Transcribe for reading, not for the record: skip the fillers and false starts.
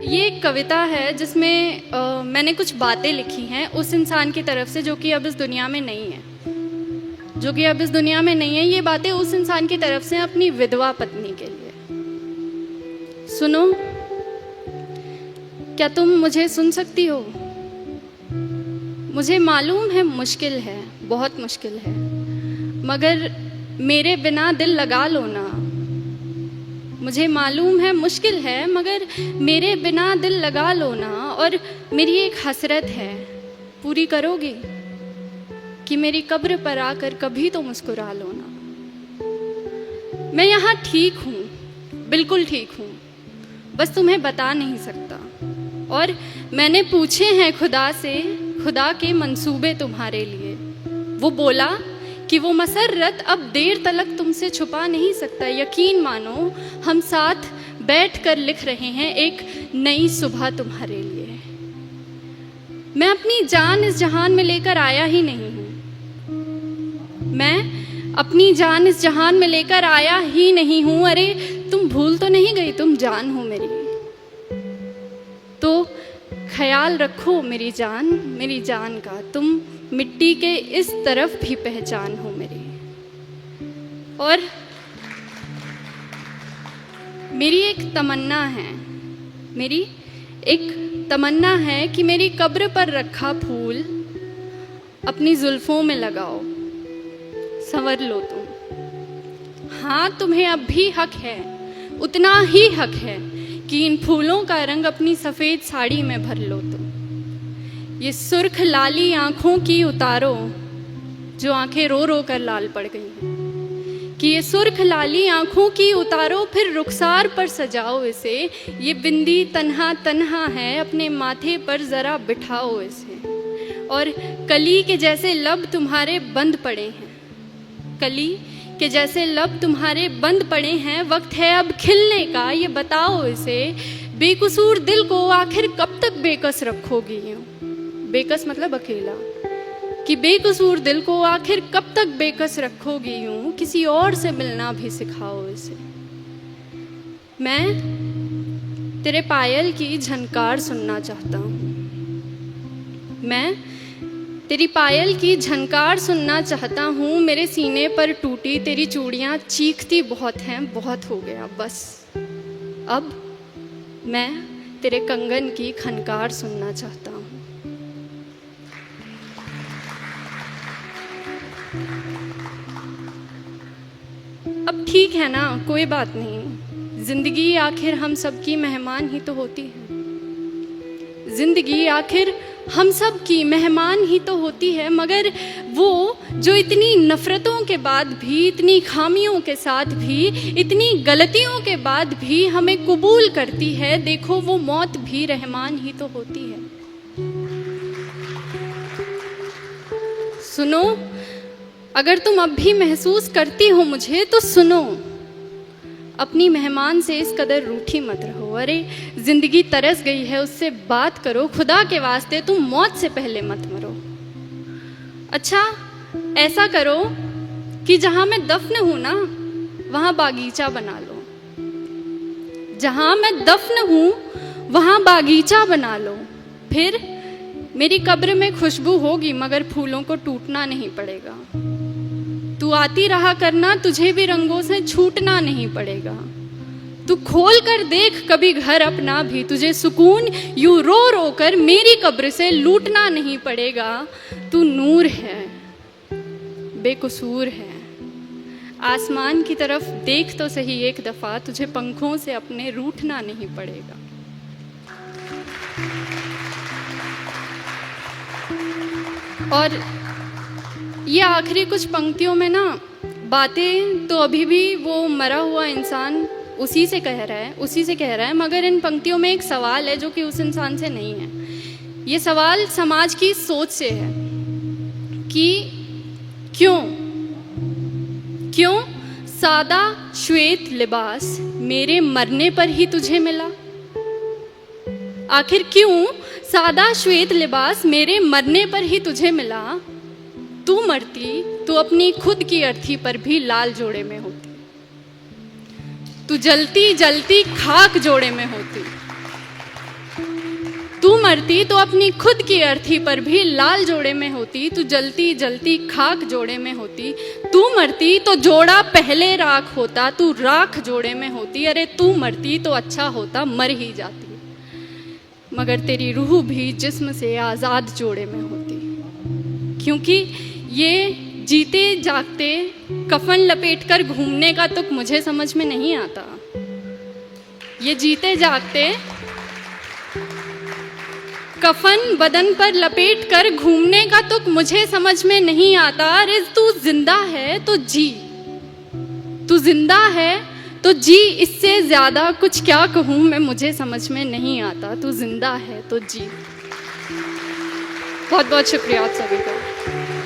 ये एक कविता है जिसमें मैंने कुछ बातें लिखी हैं उस इंसान की तरफ से जो कि अब इस दुनिया में नहीं है, ये बातें उस इंसान की तरफ से अपनी विधवा पत्नी के लिए। सुनो, क्या तुम मुझे सुन सकती हो? मुझे मालूम है मुश्किल है, बहुत मुश्किल है, मगर मेरे बिना दिल लगा लो ना। मुझे मालूम है मुश्किल है, मगर मेरे बिना दिल लगा लो ना। और मेरी एक हसरत है, पूरी करोगे कि मेरी कब्र पर आकर कभी तो मुस्कुरा लो ना। मैं यहाँ ठीक हूँ, बिल्कुल ठीक हूँ, बस तुम्हें बता नहीं सकता। और मैंने पूछे हैं खुदा से, खुदा के मंसूबे तुम्हारे लिए। वो बोला कि वो मसर्रत अब देर तलक तुमसे छुपा नहीं सकता। यकीन मानो, हम साथ बैठकर लिख रहे हैं एक नई सुबह तुम्हारे लिए। मैं अपनी जान इस जहान में लेकर आया ही नहीं हूँ, मैं अपनी जान इस जहान में लेकर आया ही नहीं हूँ। अरे तुम भूल तो नहीं गई, तुम जान हो मेरी, तो ख्याल रखो मेरी जान का। तुम मिट्टी के इस तरफ भी पहचान हो मेरी। और मेरी एक तमन्ना है कि मेरी कब्र पर रखा फूल अपनी जुल्फों में लगाओ, संवर लो तुम। हाँ, तुम्हें अब भी हक है, उतना ही हक है कि इन फूलों का रंग अपनी सफ़ेद साड़ी में भर लो तुम। ये सुर्ख लाली आँखों की उतारो, जो आँखें रो रो कर लाल पड़ गई हैं, कि ये सुर्ख लाली आँखों की उतारो, फिर रुखसार पर सजाओ इसे। ये बिंदी तन्हा तन्हा है, अपने माथे पर ज़रा बिठाओ इसे। और कली के जैसे लब तुम्हारे बंद पड़े हैं, कली के जैसे लब तुम्हारे बंद पड़े हैं, वक्त है अब खिलने का, ये बताओ इसे। बेकसूर दिल को आखिर कब तक बेकस रखोगी यूँ? बेकस मतलब अकेला, कि बेकसूर दिल को आखिर कब तक बेकस रखोगी यूं? किसी और से मिलना भी सिखाओ इसे। मैं तेरे पायल की झनकार सुनना चाहता हूँ, मैं तेरी पायल की झनकार सुनना चाहता हूँ। मेरे सीने पर टूटी तेरी चूड़ियाँ चीखती बहुत हैं, बहुत हो गया बस। अब मैं तेरे कंगन की खनकार सुनना चाहता हूँ। अब ठीक है ना, कोई बात नहीं, जिंदगी आखिर हम सब की मेहमान ही तो होती है। जिंदगी आखिर हम सब की मेहमान ही तो होती है, मगर वो जो इतनी नफरतों के बाद भी, इतनी खामियों के साथ भी, इतनी गलतियों के बाद भी हमें कबूल करती है, देखो वो मौत भी रहमान ही तो होती है। सुनो, अगर तुम अब भी महसूस करती हो मुझे तो सुनो, अपनी मेहमान से इस कदर रूठी मत रहो। अरे जिंदगी तरस गई है, उससे बात करो, खुदा के वास्ते तुम मौत से पहले मत मरो। अच्छा ऐसा करो कि जहाँ मैं दफन हूँ ना, वहाँ बागीचा बना लो। जहाँ मैं दफन हूँ वहाँ बागीचा बना लो, फिर मेरी कब्र में खुशबू होगी, मगर फूलों को टूटना नहीं पड़ेगा। तू आती रहा करना, तुझे भी रंगों से छूटना नहीं पड़ेगा। तू खोल कर देख कभी घर अपना भी, तुझे सुकून यूं रो रो कर मेरी कब्र से लूटना नहीं पड़ेगा। तू नूर है, बेकसूर है, आसमान की तरफ देख तो सही एक दफा, तुझे पंखों से अपने रूठना नहीं पड़ेगा। और ये आखिरी कुछ पंक्तियों में ना बातें तो अभी भी वो मरा हुआ इंसान उसी से कह रहा है, मगर इन पंक्तियों में एक सवाल है जो कि उस इंसान से नहीं है। ये सवाल समाज की सोच से है कि क्यों सादा श्वेत लिबास मेरे मरने पर ही तुझे मिला? आखिर क्यों सादा श्वेत लिबास मेरे मरने पर ही तुझे मिला? तू मरती तो अपनी खुद की अर्थी पर भी लाल जोड़े में होती। तू जलती जलती खाक जोड़े में होती। तू मरती तो अपनी खुद की अर्थी पर भी लाल जोड़े में होती। तू जलती जलती खाक जोड़े में होती। तू मरती तो जोड़ा पहले राख होता। तू राख जोड़े में होती। अरे तू मरती तो अच्छा होता, मर ही जाती, मगर तेरी रूह भी जिस्म से आज़ाद जोड़े में होती। क्योंकि ये जीते जागते कफन लपेटकर घूमने का तुक मुझे समझ में नहीं आता। ये जीते जागते कफन बदन पर लपेट कर घूमने का तुक मुझे समझ में नहीं आता। अरे तू जिंदा है तो जी, तू जिंदा है तो जी, इससे ज्यादा कुछ क्या कहूँ मैं, मुझे समझ में नहीं आता। तू जिंदा है तो जी। बहुत बहुत शुक्रिया आप सभी का।